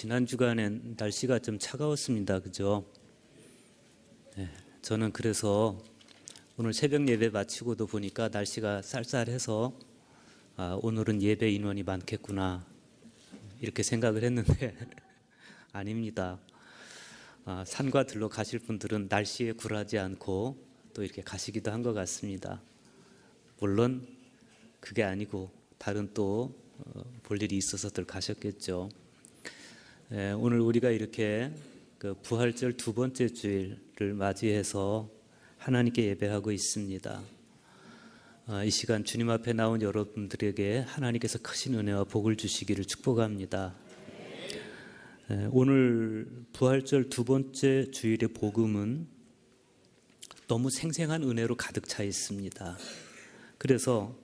지난 주간엔 날씨가 좀 차가웠습니다. 그죠? 네, 저는 그래서 오늘 새벽 예배 마치고도 보니까 날씨가 쌀쌀해서 오늘은 예배 인원이 많겠구나 이렇게 생각을 했는데 아닙니다. 산과 들로 가실 분들은 날씨에 굴하지 않고 또 이렇게 가시기도 한 것 같습니다. 물론 그게 아니고 다른 또 볼 일이 있어서들 가셨겠죠. 오늘 우리가 이렇게 부활절 두 번째 주일을 맞이해서 하나님께 예배하고 있습니다. 이 시간 주님 앞에 나온 여러분들에게 하나님께서 크신 은혜와 복을 주시기를 축복합니다. 오늘 부활절 두 번째 주일의 복음은 너무 생생한 은혜로 가득 차 있습니다. 그래서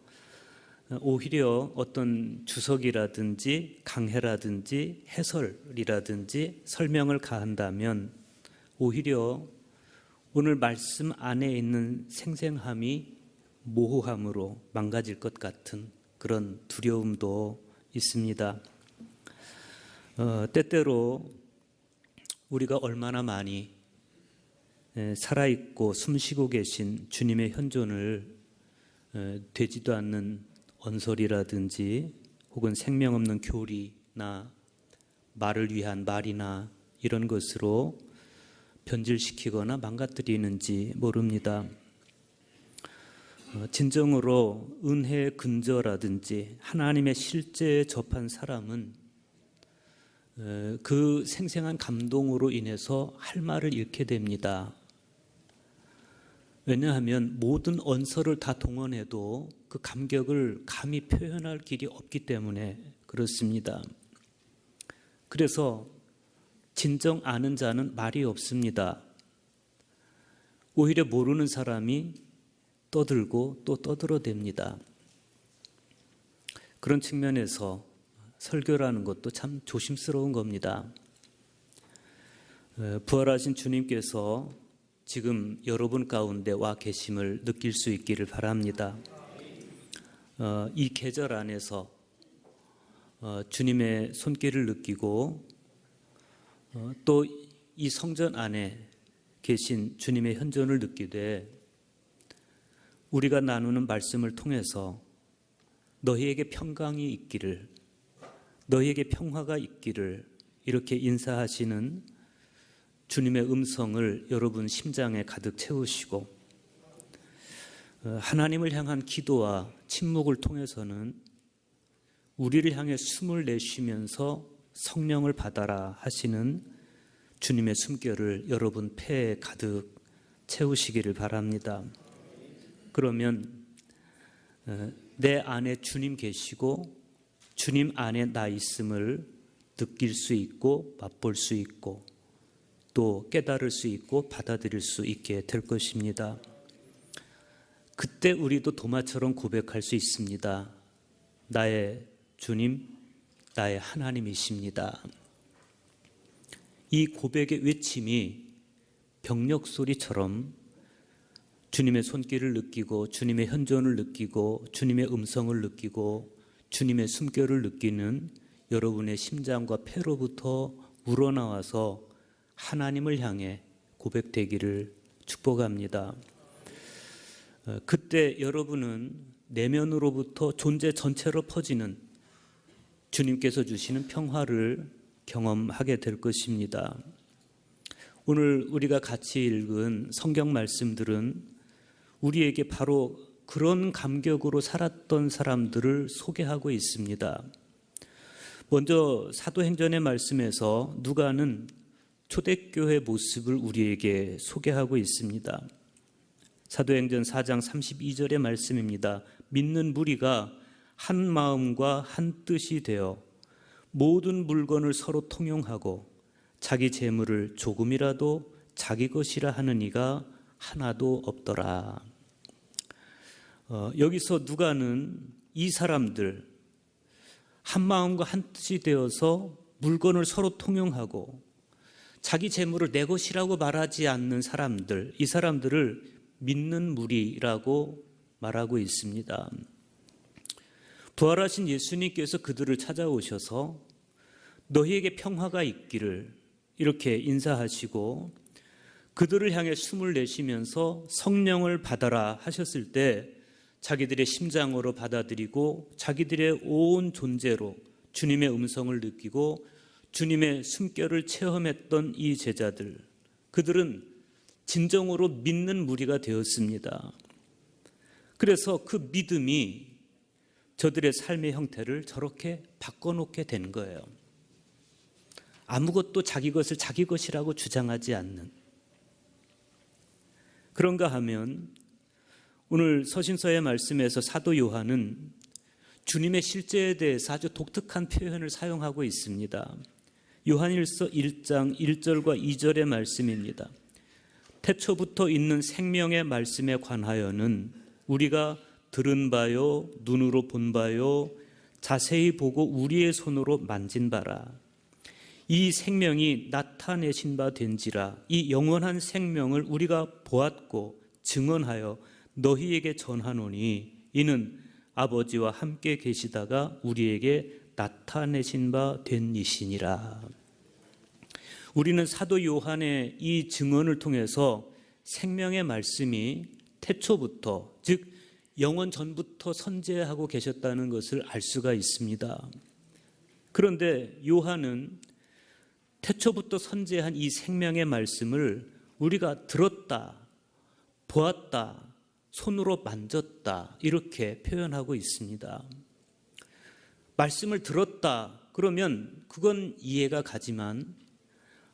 오히려 어떤 주석이라든지 강해라든지 해설이라든지 설명을 가한다면 오히려 오늘 말씀 안에 있는 생생함이 모호함으로 망가질 것 같은 그런 두려움도 있습니다. 때때로 우리가 얼마나 많이 살아있고 숨쉬고 계신 주님의 현존을 되지도 않는 언설이라든지 혹은 생명 없는 교리나 말을 위한 말이나 이런 것으로 변질시키거나 망가뜨리는지 모릅니다. 진정으로 은혜의 근저라든지 하나님의 실제에 접한 사람은 그 생생한 감동으로 인해서 할 말을 잃게 됩니다. 왜냐하면 모든 언서를 다 동원해도 그 감격을 감히 표현할 길이 없기 때문에 그렇습니다. 그래서 진정 아는 자는 말이 없습니다. 오히려 모르는 사람이 떠들고 또 떠들어댑니다. 그런 측면에서 설교라는 것도 참 조심스러운 겁니다. 부활하신 주님께서 지금 여러분 가운데 와 계심을 느낄 수 있기를 바랍니다. 이 계절 안에서 주님의 손길을 느끼고 또 이 성전 안에 계신 주님의 현존을 느끼되 우리가 나누는 말씀을 통해서 너희에게 평강이 있기를, 너희에게 평화가 있기를 이렇게 인사하시는 주님의 음성을 여러분 심장에 가득 채우시고 하나님을 향한 기도와 침묵을 통해서는 우리를 향해 숨을 내쉬면서 성령을 받아라 하시는 주님의 숨결을 여러분 폐에 가득 채우시기를 바랍니다. 그러면 내 안에 주님 계시고 주님 안에 나 있음을 느낄 수 있고 맛볼 수 있고 또 깨달을 수 있고 받아들일 수 있게 될 것입니다. 그때 우리도 도마처럼 고백할 수 있습니다. 나의 주님, 나의 하나님이십니다. 이 고백의 외침이 병력 소리처럼 주님의 손길을 느끼고 주님의 현존을 느끼고 주님의 음성을 느끼고 주님의 숨결을 느끼는 여러분의 심장과 폐로부터 우러나와서 하나님을 향해 고백되기를 축복합니다. 그때 여러분은 내면으로부터 존재 전체로 퍼지는 주님께서 주시는 평화를 경험하게 될 것입니다. 오늘 우리가 같이 읽은 성경 말씀들은 우리에게 바로 그런 감격으로 살았던 사람들을 소개하고 있습니다. 먼저 사도행전의 말씀에서 누가는 초대교회 모습을 우리에게 소개하고 있습니다. 사도행전 4장 32절의 말씀입니다. 믿는 무리가 한 마음과 한 뜻이 되어 모든 물건을 서로 통용하고 자기 재물을 조금이라도 자기 것이라 하는 이가 하나도 없더라. 여기서 누가는 이 사람들 한 마음과 한 뜻이 되어서 물건을 서로 통용하고 자기 재물을 내 것이라고 말하지 않는 사람들, 이 사람들을 믿는 무리라고 말하고 있습니다. 부활하신 예수님께서 그들을 찾아오셔서 너희에게 평화가 있기를 이렇게 인사하시고 그들을 향해 숨을 내쉬면서 성령을 받아라 하셨을 때 자기들의 심장으로 받아들이고 자기들의 온 존재로 주님의 음성을 느끼고 주님의 숨결을 체험했던 이 제자들, 그들은 진정으로 믿는 무리가 되었습니다. 그래서 그 믿음이 저들의 삶의 형태를 저렇게 바꿔놓게 된 거예요. 아무것도 자기 것을 자기 것이라고 주장하지 않는. 그런가 하면 오늘 서신서의 말씀에서 사도 요한은 주님의 실제에 대해서 아주 독특한 표현을 사용하고 있습니다. 요한일서 1장 1절과 2절의 말씀입니다. 태초부터 있는 생명의 말씀에 관하여는 우리가 들은 바요, 눈으로 본 바요, 자세히 보고 우리의 손으로 만진 바라. 이 생명이 나타내신 바 된지라. 이 영원한 생명을 우리가 보았고 증언하여 너희에게 전하노니 이는 아버지와 함께 계시다가 우리에게 나타내신 바 된 이시니라. 우리는 사도 요한의 이 증언을 통해서 생명의 말씀이 태초부터, 즉 영원 전부터 선재하고 계셨다는 것을 알 수가 있습니다. 그런데 요한은 태초부터 선재한 이 생명의 말씀을 우리가 들었다, 보았다, 손으로 만졌다 이렇게 표현하고 있습니다. 말씀을 들었다 그러면 그건 이해가 가지만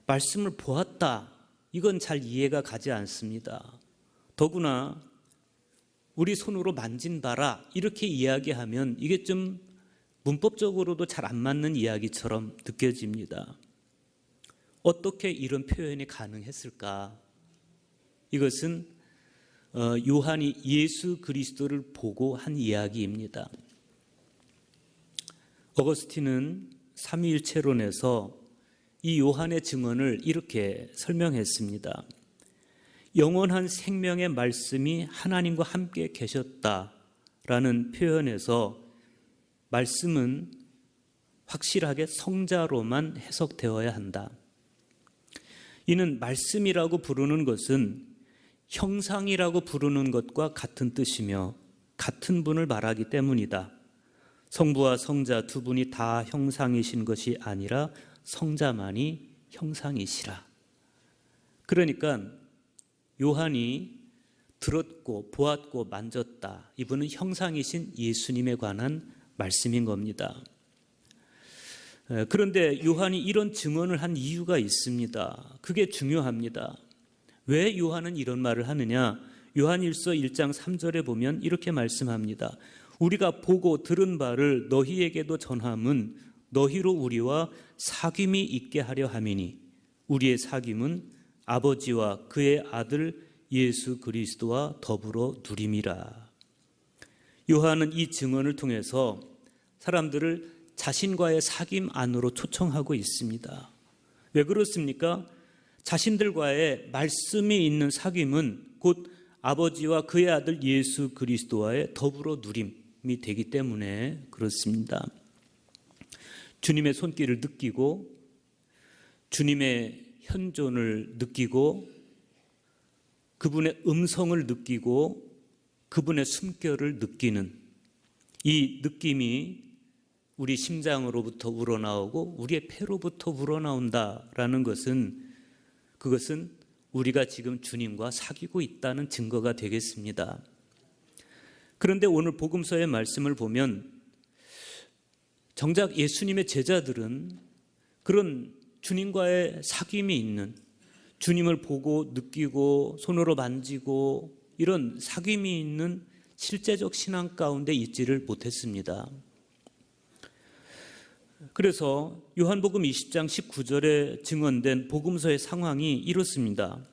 말씀을 보았다 이건 잘 이해가 가지 않습니다. 더구나 우리 손으로 만진 바라 이렇게 이야기하면 이게 좀 문법적으로도 잘 안 맞는 이야기처럼 느껴집니다. 어떻게 이런 표현이 가능했을까? 이것은 요한이 예수 그리스도를 보고 한 이야기입니다. 어거스틴은 삼위일체론에서 이 요한의 증언을 이렇게 설명했습니다. 영원한 생명의 말씀이 하나님과 함께 계셨다라는 표현에서 말씀은 확실하게 성자로만 해석되어야 한다. 이는 말씀이라고 부르는 것은 형상이라고 부르는 것과 같은 뜻이며 같은 분을 말하기 때문이다. 성부와 성자 두 분이 다 형상이신 것이 아니라 성자만이 형상이시라. 그러니까 요한이 들었고 보았고 만졌다. 이분은 형상이신 예수님에 관한 말씀인 겁니다. 그런데 요한이 이런 증언을 한 이유가 있습니다. 그게 중요합니다. 왜 요한은 이런 말을 하느냐? 요한일서 1장 3절에 보면 이렇게 말씀합니다. 우리가 보고 들은 바를 너희에게도 전함은 너희로 우리와 사귐이 있게 하려 함이니 우리의 사귐은 아버지와 그의 아들 예수 그리스도와 더불어 누림이라. 요한은 이 증언을 통해서 사람들을 자신과의 사귐 안으로 초청하고 있습니다. 왜 그렇습니까? 자신들과의 말씀이 있는 사귐은 곧 아버지와 그의 아들 예수 그리스도와의 더불어 누림이 되기 때문에 그렇습니다. 주님의 손길을 느끼고 주님의 현존을 느끼고 그분의 음성을 느끼고 그분의 숨결을 느끼는 이 느낌이 우리 심장으로부터 우러나오고 우리의 폐로부터 우러나온다라는 것은 그것은 우리가 지금 주님과 사귀고 있다는 증거가 되겠습니다. 그런데 오늘 복음서의 말씀을 보면 정작 예수님의 제자들은 그런 주님과의 사귐이 있는 주님을 보고 느끼고 손으로 만지고 이런 사귐이 있는 실제적 신앙 가운데 있지를 못했습니다. 그래서 요한복음 20장 19절에 증언된 복음서의 상황이 이렇습니다.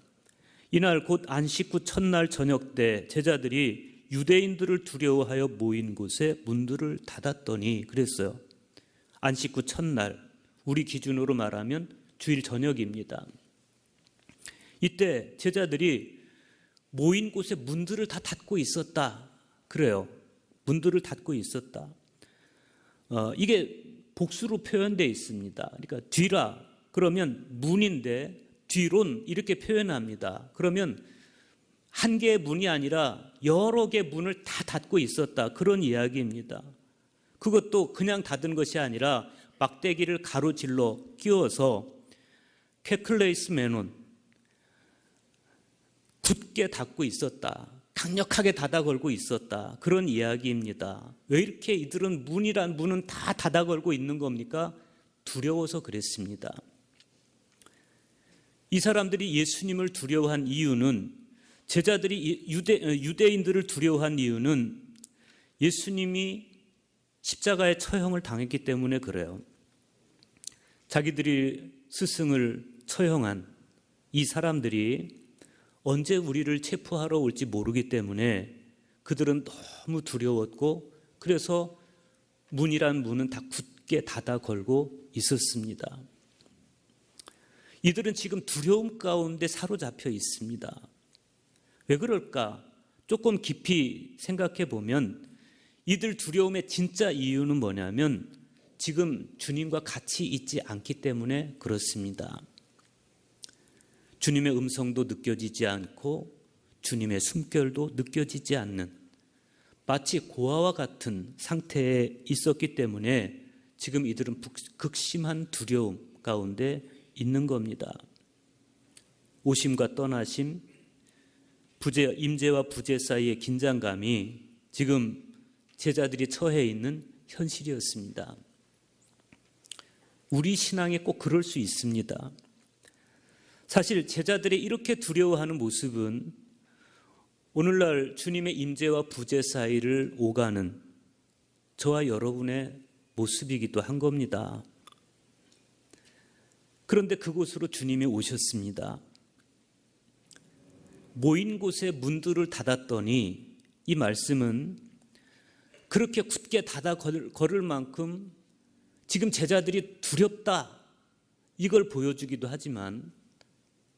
이날 곧 안식 후 첫날 저녁 때 제자들이 유대인들을 두려워하여 모인 곳에 문들을 닫았더니 그랬어요. 안식 후 첫날, 우리 기준으로 말하면 주일 저녁입니다. 이때 제자들이 모인 곳에 문들을 다 닫고 있었다. 그래요. 문들을 닫고 있었다. 이게 복수로 표현되어 있습니다. 그러니까 뒤라 그러면 문인데 뒤론 이렇게 표현합니다. 그러면 한 개의 문이 아니라 여러 개의 문을 다 닫고 있었다. 그런 이야기입니다. 그것도 그냥 닫은 것이 아니라 막대기를 가로질러 끼워서 퀘클레이스 메논, 굳게 닫고 있었다. 강력하게 닫아 걸고 있었다. 그런 이야기입니다. 왜 이렇게 이들은 문이란 문은 다 닫아 걸고 있는 겁니까? 두려워서 그랬습니다. 이 사람들이 예수님을 두려워한 이유는, 제자들이 유대인들을 두려워한 이유는 예수님이 십자가의 처형을 당했기 때문에 그래요. 자기들이 스승을 처형한 이 사람들이 언제 우리를 체포하러 올지 모르기 때문에 그들은 너무 두려웠고, 그래서 문이란 문은 다 굳게 닫아 걸고 있었습니다. 이들은 지금 두려움 가운데 사로잡혀 있습니다. 왜 그럴까? 조금 깊이 생각해 보면 이들 두려움의 진짜 이유는 뭐냐면 지금 주님과 같이 있지 않기 때문에 그렇습니다. 주님의 음성도 느껴지지 않고 주님의 숨결도 느껴지지 않는, 마치 고아와 같은 상태에 있었기 때문에 지금 이들은 극심한 두려움 가운데 있는 겁니다. 오심과 떠나심, 임재와 부재 사이의 긴장감이 지금 제자들이 처해 있는 현실이었습니다. 우리 신앙에 꼭 그럴 수 있습니다. 사실 제자들이 이렇게 두려워하는 모습은 오늘날 주님의 임재와 부재 사이를 오가는 저와 여러분의 모습이기도 한 겁니다. 그런데 그곳으로 주님이 오셨습니다. 모인 곳에 문들을 닫았더니, 이 말씀은 그렇게 굳게 닫아 걸을 만큼 지금 제자들이 두렵다, 이걸 보여주기도 하지만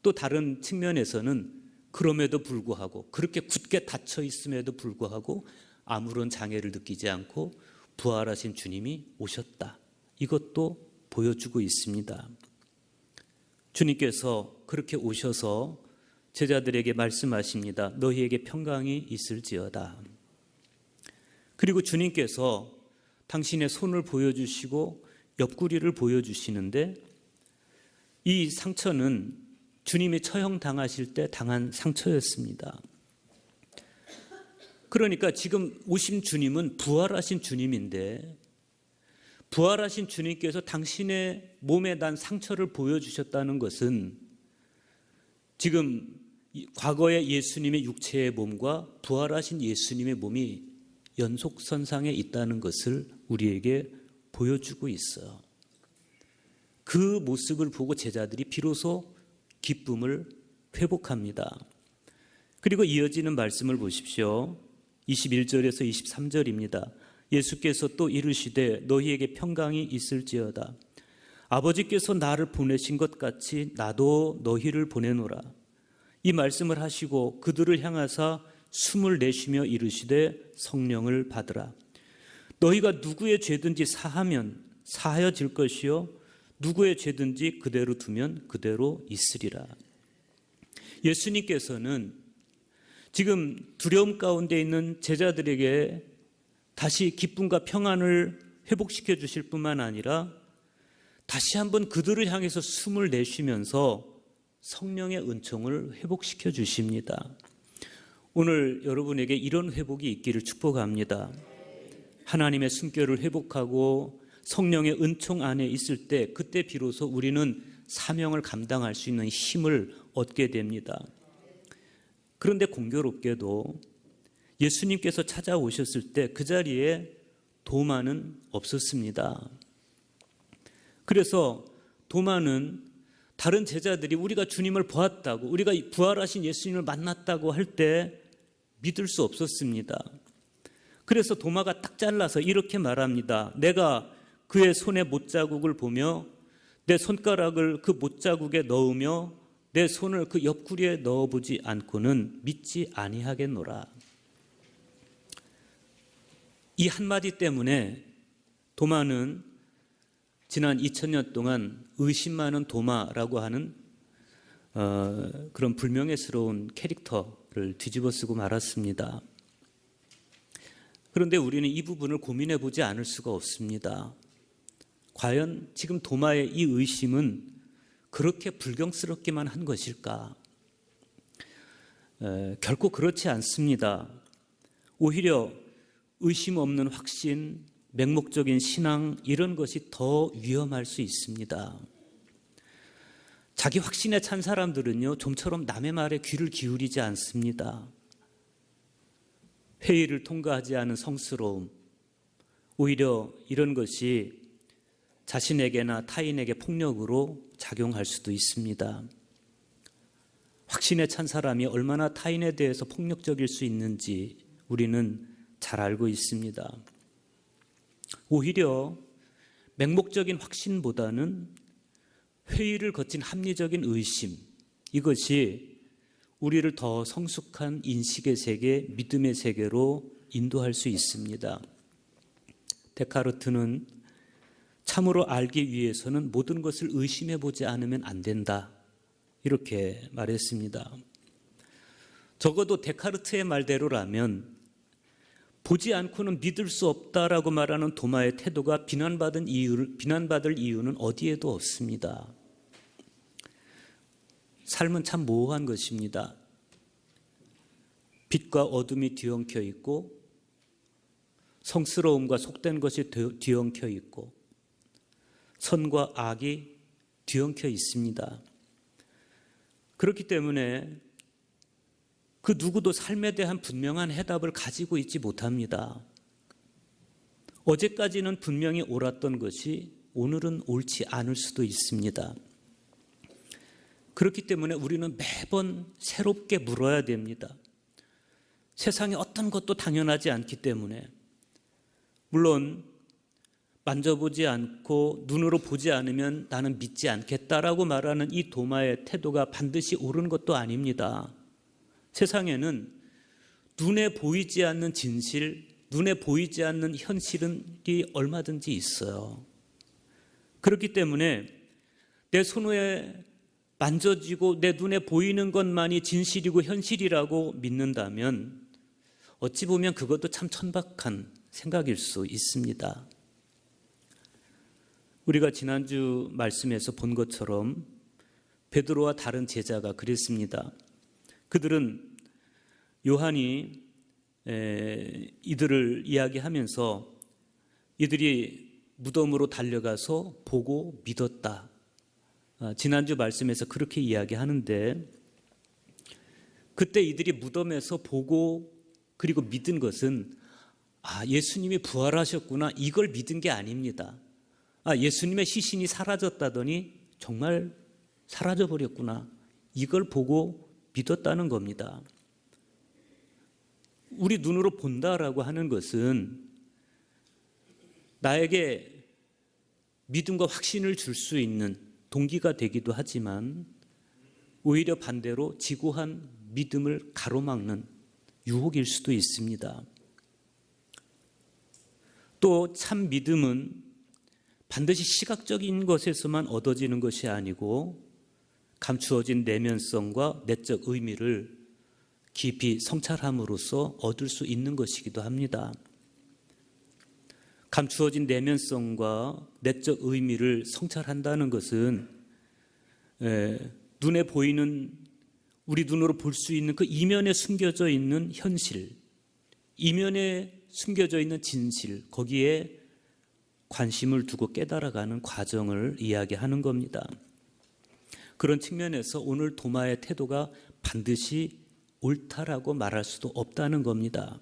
또 다른 측면에서는 그럼에도 불구하고, 그렇게 굳게 닫혀 있음에도 불구하고 아무런 장애를 느끼지 않고 부활하신 주님이 오셨다, 이것도 보여주고 있습니다. 주님께서 그렇게 오셔서 제자들에게 말씀하십니다. 너희에게 평강이 있을지어다. 그리고 주님께서 당신의 손을 보여주시고 옆구리를 보여주시는데, 이 상처는 주님이 처형당하실 때 당한 상처였습니다. 그러니까 지금 오신 주님은 부활하신 주님인데, 부활하신 주님께서 당신의 몸에 난 상처를 보여주셨다는 것은 지금 과거의 예수님의 육체의 몸과 부활하신 예수님의 몸이 연속선상에 있다는 것을 우리에게 보여주고 있어요. 그 모습을 보고 제자들이 비로소 기쁨을 회복합니다. 그리고 이어지는 말씀을 보십시오. 21절에서 23절입니다. 예수께서 또 이르시되 너희에게 평강이 있을지어다. 아버지께서 나를 보내신 것 같이 나도 너희를 보내노라. 이 말씀을 하시고 그들을 향하사 숨을 내쉬며 이르시되 성령을 받으라. 너희가 누구의 죄든지 사하면 사하여질 것이요 누구의 죄든지 그대로 두면 그대로 있으리라. 예수님께서는 지금 두려움 가운데 있는 제자들에게 다시 기쁨과 평안을 회복시켜 주실 뿐만 아니라 다시 한번 그들을 향해서 숨을 내쉬면서 성령의 은총을 회복시켜 주십니다. 오늘 여러분에게 이런 회복이 있기를 축복합니다. 하나님의 숨결을 회복하고 성령의 은총 안에 있을 때, 그때 비로소 우리는 사명을 감당할 수 있는 힘을 얻게 됩니다. 그런데 공교롭게도 예수님께서 찾아오셨을 때 그 자리에 도마는 없었습니다. 그래서 도마는 다른 제자들이 우리가 주님을 보았다고, 우리가 부활하신 예수님을 만났다고 할 때 믿을 수 없었습니다. 그래서 도마가 딱 잘라서 이렇게 말합니다. 내가 그의 손의 못자국을 보며 내 손가락을 그 못자국에 넣으며 내 손을 그 옆구리에 넣어보지 않고는 믿지 아니하겠노라. 이 한마디 때문에 도마는 지난 2000년 동안 의심 많은 도마라고 하는 그런 불명예스러운 캐릭터를 뒤집어쓰고 말았습니다. 그런데 우리는 이 부분을 고민해 보지 않을 수가 없습니다. 과연 지금 도마의 이 의심은 그렇게 불경스럽기만 한 것일까? 결코 그렇지 않습니다. 오히려 의심 없는 확신, 맹목적인 신앙 이런 것이 더 위험할 수 있습니다. 자기 확신에 찬 사람들은요, 좀처럼 남의 말에 귀를 기울이지 않습니다. 회의를 통과하지 않은 성스러움, 오히려 이런 것이 자신에게나 타인에게 폭력으로 작용할 수도 있습니다. 확신에 찬 사람이 얼마나 타인에 대해서 폭력적일 수 있는지 우리는 잘 알고 있습니다. 오히려 맹목적인 확신보다는 회의를 거친 합리적인 의심, 이것이 우리를 더 성숙한 인식의 세계, 믿음의 세계로 인도할 수 있습니다. 데카르트는 참으로 알기 위해서는 모든 것을 의심해 보지 않으면 안 된다, 이렇게 말했습니다. 적어도 데카르트의 말대로라면 보지 않고는 믿을 수 없다라고 말하는 도마의 태도가 비난받을 이유는 어디에도 없습니다. 삶은 참 모호한 것입니다. 빛과 어둠이 뒤엉켜 있고 성스러움과 속된 것이 뒤엉켜 있고 선과 악이 뒤엉켜 있습니다. 그렇기 때문에 그 누구도 삶에 대한 분명한 해답을 가지고 있지 못합니다. 어제까지는 분명히 옳았던 것이 오늘은 옳지 않을 수도 있습니다. 그렇기 때문에 우리는 매번 새롭게 물어야 됩니다. 세상에 어떤 것도 당연하지 않기 때문에, 물론 만져보지 않고 눈으로 보지 않으면 나는 믿지 않겠다라고 말하는 이 도마의 태도가 반드시 옳은 것도 아닙니다. 세상에는 눈에 보이지 않는 진실, 눈에 보이지 않는 현실이 얼마든지 있어요. 그렇기 때문에 내 손에 만져지고 내 눈에 보이는 것만이 진실이고 현실이라고 믿는다면 어찌 보면 그것도 참 천박한 생각일 수 있습니다. 우리가 지난주 말씀에서 본 것처럼 베드로와 다른 제자가 그랬습니다. 그들은 요한이 이들을 이야기하면서 이들이 무덤으로 달려가서 보고 믿었다. 지난주 말씀에서 그렇게 이야기하는데, 그때 이들이 무덤에서 보고 그리고 믿은 것은 예수님이 부활하셨구나, 이걸 믿은 게 아닙니다. 예수님의 시신이 사라졌다더니 정말 사라져버렸구나, 이걸 보고 믿었다는 겁니다. 우리 눈으로 본다라고 하는 것은 나에게 믿음과 확신을 줄 수 있는 동기가 되기도 하지만 오히려 반대로 지고한 믿음을 가로막는 유혹일 수도 있습니다. 또 참 믿음은 반드시 시각적인 것에서만 얻어지는 것이 아니고 감추어진 내면성과 내적 의미를 깊이 성찰함으로써 얻을 수 있는 것이기도 합니다. 감추어진 내면성과 내적 의미를 성찰한다는 것은 눈에 보이는, 우리 눈으로 볼 수 있는 그 이면에 숨겨져 있는 현실, 이면에 숨겨져 있는 진실, 거기에 관심을 두고 깨달아가는 과정을 이야기하는 겁니다. 그런 측면에서 오늘 도마의 태도가 반드시 옳다라고 말할 수도 없다는 겁니다.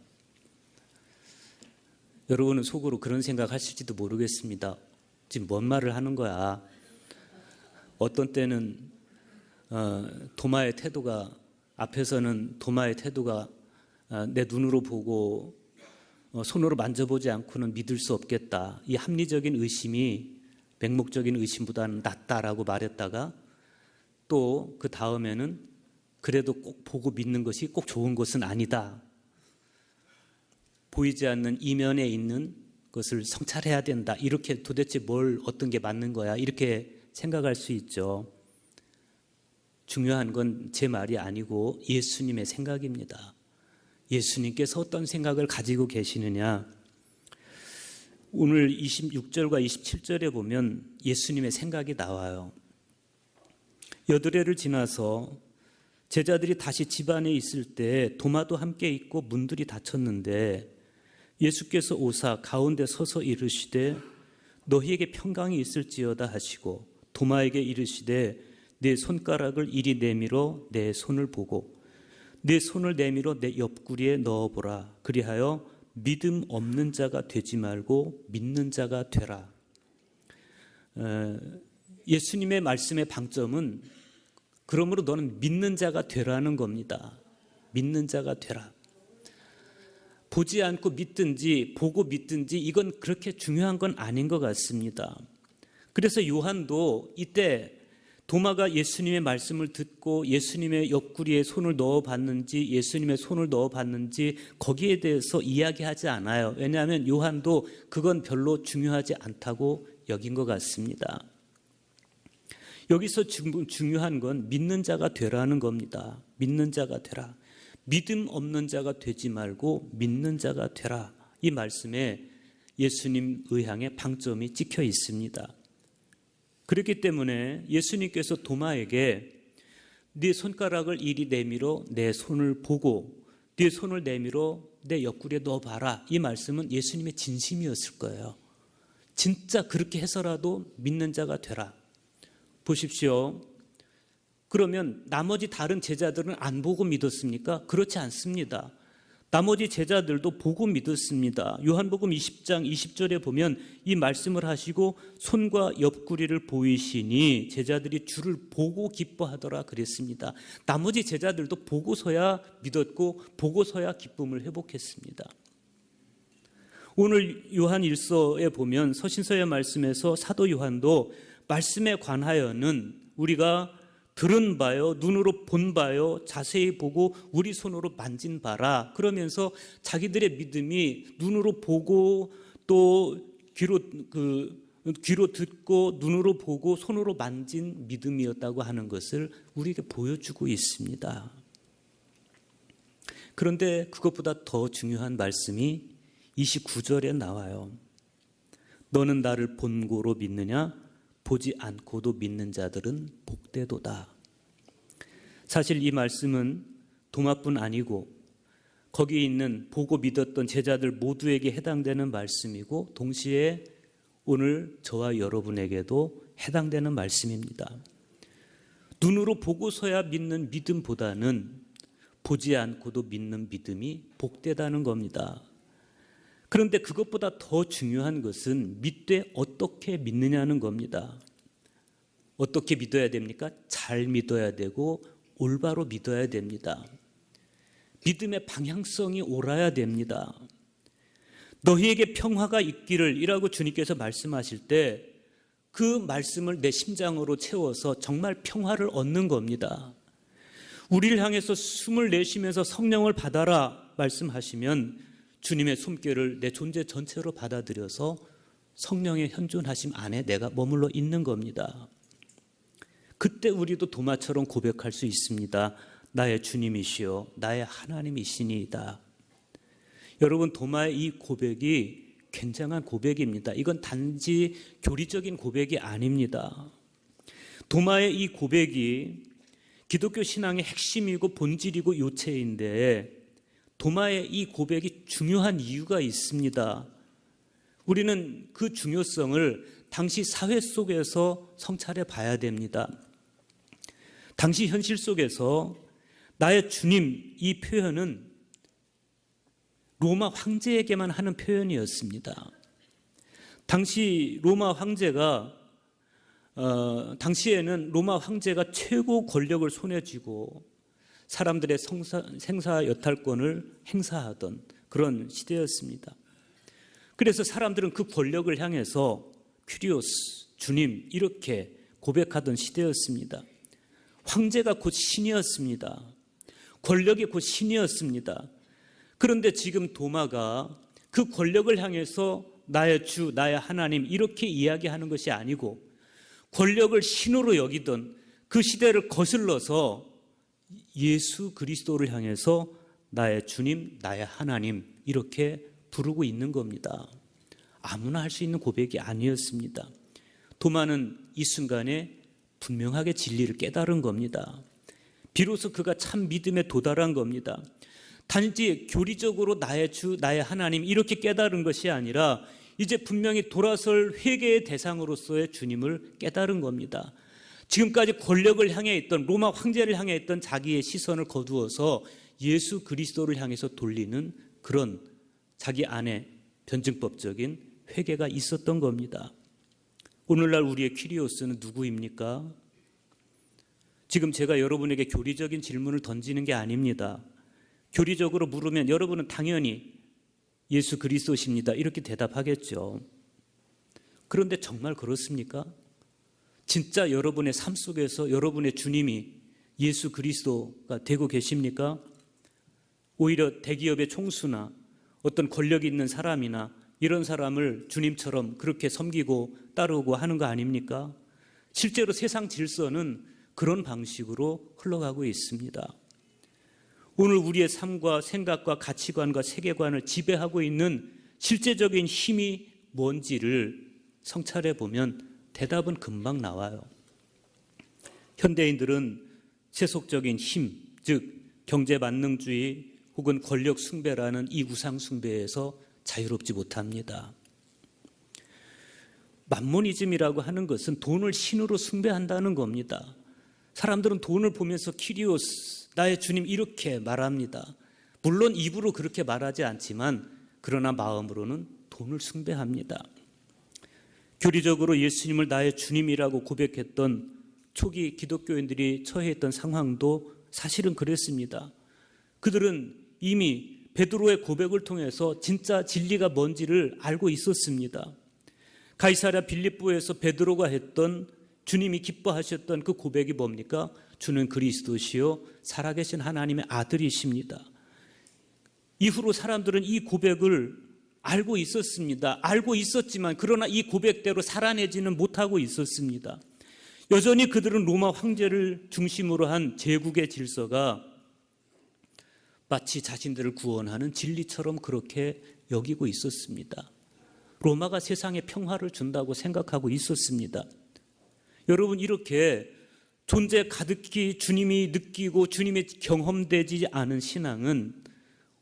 여러분은 속으로 그런 생각하실지도 모르겠습니다. 지금 뭔 말을 하는 거야. 어떤 때는 도마의 태도가, 앞에서는 도마의 태도가 내 눈으로 보고 손으로 만져보지 않고는 믿을 수 없겠다, 이 합리적인 의심이 맹목적인 의심보다는 낫다라고 말했다가, 또 그 다음에는 그래도 꼭 보고 믿는 것이 꼭 좋은 것은 아니다, 보이지 않는 이면에 있는 것을 성찰해야 된다. 이렇게 도대체 어떤 게 맞는 거야? 이렇게 생각할 수 있죠. 중요한 건 제 말이 아니고 예수님의 생각입니다. 예수님께서 어떤 생각을 가지고 계시느냐? 오늘 26절과 27절에 보면 예수님의 생각이 나와요. 여드레를 지나서 제자들이 다시 집 안에 있을 때 도마도 함께 있고 문들이 닫혔는데 예수께서 오사 가운데 서서 이르시되 너희에게 평강이 있을지어다 하시고 도마에게 이르시되 내 손가락을 이리 내밀어 내 손을 보고 내 손을 내밀어 내 옆구리에 넣어보라. 그리하여 믿음 없는 자가 되지 말고 믿는 자가 되라. 예수님의 말씀의 방점은 그러므로 너는 믿는 자가 되라는 겁니다. 믿는 자가 되라. 보지 않고 믿든지 보고 믿든지 이건 그렇게 중요한 건 아닌 것 같습니다. 그래서 요한도 이때 도마가 예수님의 말씀을 듣고 예수님의 옆구리에 손을 넣어봤는지 예수님의 손을 넣어봤는지 거기에 대해서 이야기하지 않아요. 왜냐하면 요한도 그건 별로 중요하지 않다고 여긴 것 같습니다. 여기서 중요한 건 믿는 자가 되라는 겁니다. 믿는 자가 되라. 믿음 없는 자가 되지 말고 믿는 자가 되라. 이 말씀에 예수님 의향의 방점이 찍혀 있습니다. 그렇기 때문에 예수님께서 도마에게 네 손가락을 이리 내밀어 내 손을 보고 네 손을 내밀어 내 옆구리에 넣어봐라. 이 말씀은 예수님의 진심이었을 거예요. 진짜 그렇게 해서라도 믿는 자가 되라. 보십시오. 그러면 나머지 다른 제자들은 안 보고 믿었습니까? 그렇지 않습니다. 나머지 제자들도 보고 믿었습니다. 요한복음 20장 20절에 보면 이 말씀을 하시고 손과 옆구리를 보이시니 제자들이 주를 보고 기뻐하더라 그랬습니다. 나머지 제자들도 보고서야 믿었고 보고서야 기쁨을 회복했습니다. 오늘 요한 1서에 보면 서신서의 말씀에서 사도 요한도 말씀에 관하여는 우리가 들은 바요, 눈으로 본 바요, 자세히 보고 우리 손으로 만진 바라. 그러면서 자기들의 믿음이 눈으로 보고 또 귀로 듣고 눈으로 보고 손으로 만진 믿음이었다고 하는 것을 우리에게 보여주고 있습니다. 그런데 그것보다 더 중요한 말씀이 29절에 나와요. 너는 나를 본고로 믿느냐? 보지 않고도 믿는 자들은 복되도다. 사실 이 말씀은 도마뿐 아니고 거기 있는 보고 믿었던 제자들 모두에게 해당되는 말씀이고 동시에 오늘 저와 여러분에게도 해당되는 말씀입니다. 눈으로 보고서야 믿는 믿음보다는 보지 않고도 믿는 믿음이 복되다는 겁니다. 그런데 그것보다 더 중요한 것은 믿되 어떻게 믿느냐는 겁니다. 어떻게 믿어야 됩니까? 잘 믿어야 되고 올바로 믿어야 됩니다. 믿음의 방향성이 옳아야 됩니다. 너희에게 평화가 있기를 이라고 주님께서 말씀하실 때 그 말씀을 내 심장으로 채워서 정말 평화를 얻는 겁니다. 우리를 향해서 숨을 내쉬면서 성령을 받아라 말씀하시면 주님의 숨결을 내 존재 전체로 받아들여서 성령의 현존하심 안에 내가 머물러 있는 겁니다. 그때 우리도 도마처럼 고백할 수 있습니다. 나의 주님이시여 나의 하나님이시니이다. 여러분, 도마의 이 고백이 굉장한 고백입니다. 이건 단지 교리적인 고백이 아닙니다. 도마의 이 고백이 기독교 신앙의 핵심이고 본질이고 요체인데 도마의 이 고백이 중요한 이유가 있습니다. 우리는 그 중요성을 당시 사회 속에서 성찰해 봐야 됩니다. 당시 현실 속에서 나의 주님 이 표현은 로마 황제에게만 하는 표현이었습니다. 당시 로마 황제가 당시에는 로마 황제가 최고 권력을 손에 쥐고 사람들의 생사 여탈권을 행사하던 그런 시대였습니다. 그래서 사람들은 그 권력을 향해서 큐리오스, 주님 이렇게 고백하던 시대였습니다. 황제가 곧 신이었습니다. 권력이 곧 신이었습니다. 그런데 지금 도마가 그 권력을 향해서 나의 주, 나의 하나님 이렇게 이야기하는 것이 아니고 권력을 신으로 여기던 그 시대를 거슬러서 예수 그리스도를 향해서 나의 주님, 나의 하나님 이렇게 부르고 있는 겁니다. 아무나 할 수 있는 고백이 아니었습니다. 도마는 이 순간에 분명하게 진리를 깨달은 겁니다. 비로소 그가 참 믿음에 도달한 겁니다. 단지 교리적으로 나의 주, 나의 하나님 이렇게 깨달은 것이 아니라 이제 분명히 돌아설 회개의 대상으로서의 주님을 깨달은 겁니다. 지금까지 권력을 향해 있던 로마 황제를 향해 있던 자기의 시선을 거두어서 예수 그리스도를 향해서 돌리는 그런 자기 안에 변증법적인 회개가 있었던 겁니다. 오늘날 우리의 퀴리오스는 누구입니까? 지금 제가 여러분에게 교리적인 질문을 던지는 게 아닙니다. 교리적으로 물으면 여러분은 당연히 예수 그리스도십니다 이렇게 대답하겠죠. 그런데 정말 그렇습니까? 진짜 여러분의 삶 속에서 여러분의 주님이 예수 그리스도가 되고 계십니까? 오히려 대기업의 총수나 어떤 권력이 있는 사람이나 이런 사람을 주님처럼 그렇게 섬기고 따르고 하는 거 아닙니까? 실제로 세상 질서는 그런 방식으로 흘러가고 있습니다. 오늘 우리의 삶과 생각과 가치관과 세계관을 지배하고 있는 실제적인 힘이 뭔지를 성찰해 보면 대답은 금방 나와요. 현대인들은 세속적인 힘, 즉 경제 만능주의 혹은 권력 숭배라는 이 우상 숭배에서 자유롭지 못합니다. 맘모니즘이라고 하는 것은 돈을 신으로 숭배한다는 겁니다. 사람들은 돈을 보면서 키리오스, 나의 주님 이렇게 말합니다. 물론 입으로 그렇게 말하지 않지만 그러나 마음으로는 돈을 숭배합니다. 교리적으로 예수님을 나의 주님이라고 고백했던 초기 기독교인들이 처해있던 상황도 사실은 그랬습니다. 그들은 이미 베드로의 고백을 통해서 진짜 진리가 뭔지를 알고 있었습니다. 가이사랴 빌립보에서 베드로가 했던 주님이 기뻐하셨던 그 고백이 뭡니까? 주는 그리스도시요 살아계신 하나님의 아들이십니다. 이후로 사람들은 이 고백을 알고 있었습니다. 알고 있었지만 그러나 이 고백대로 살아내지는 못하고 있었습니다. 여전히 그들은 로마 황제를 중심으로 한 제국의 질서가 마치 자신들을 구원하는 진리처럼 그렇게 여기고 있었습니다. 로마가 세상에 평화를 준다고 생각하고 있었습니다. 여러분, 이렇게 존재 가득히 주님이 느끼고 주님이 경험되지 않은 신앙은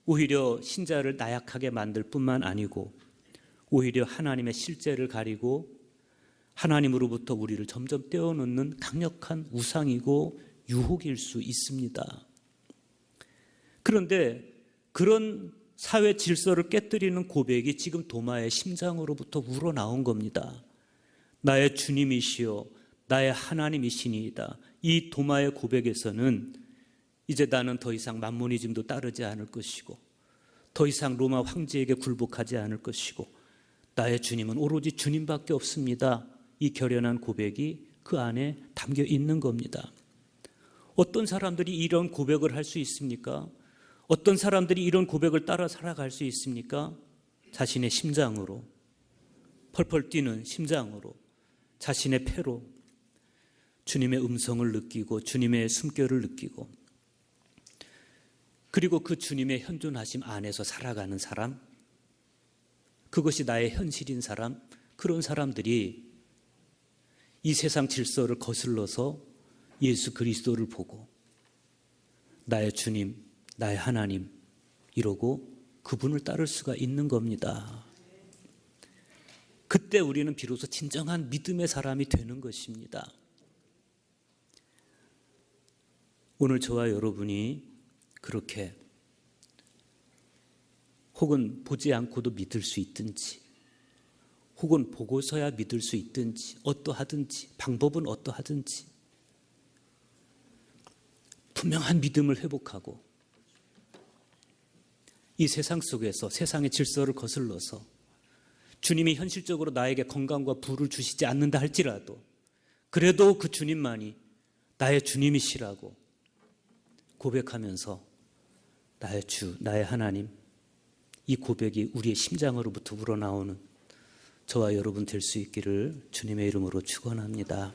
오히려 신자를 나약하게 만들 뿐만 아니고 오히려 하나님의 실제를 가리고 하나님으로부터 우리를 점점 떼어놓는 강력한 우상이고 유혹일 수 있습니다. 그런데 그런 사회 질서를 깨뜨리는 고백이 지금 도마의 심장으로부터 우러나온 겁니다. 나의 주님이시여 나의 하나님이시니이다. 이 도마의 고백에서는 이제 나는 더 이상 맘모니즘도 따르지 않을 것이고 더 이상 로마 황제에게 굴복하지 않을 것이고 나의 주님은 오로지 주님밖에 없습니다. 이 결연한 고백이 그 안에 담겨 있는 겁니다. 어떤 사람들이 이런 고백을 할 수 있습니까? 어떤 사람들이 이런 고백을 따라 살아갈 수 있습니까? 자신의 심장으로, 펄펄 뛰는 심장으로, 자신의 폐로 주님의 음성을 느끼고 주님의 숨결을 느끼고 그리고 그 주님의 현존하심 안에서 살아가는 사람, 그것이 나의 현실인 사람, 그런 사람들이 이 세상 질서를 거슬러서 예수 그리스도를 보고 나의 주님, 나의 하나님 이러고 그분을 따를 수가 있는 겁니다. 그때 우리는 비로소 진정한 믿음의 사람이 되는 것입니다. 오늘 저와 여러분이 그렇게 혹은 보지 않고도 믿을 수 있든지 혹은 보고서야 믿을 수 있든지 어떠하든지 방법은 어떠하든지 분명한 믿음을 회복하고 이 세상 속에서 세상의 질서를 거슬러서 주님이 현실적으로 나에게 건강과 부를 주시지 않는다 할지라도 그래도 그 주님만이 나의 주님이시라고 고백하면서 나의 주, 나의 하나님 이 고백이 우리의 심장으로부터 우러나오는 저와 여러분 될 수 있기를 주님의 이름으로 축원합니다.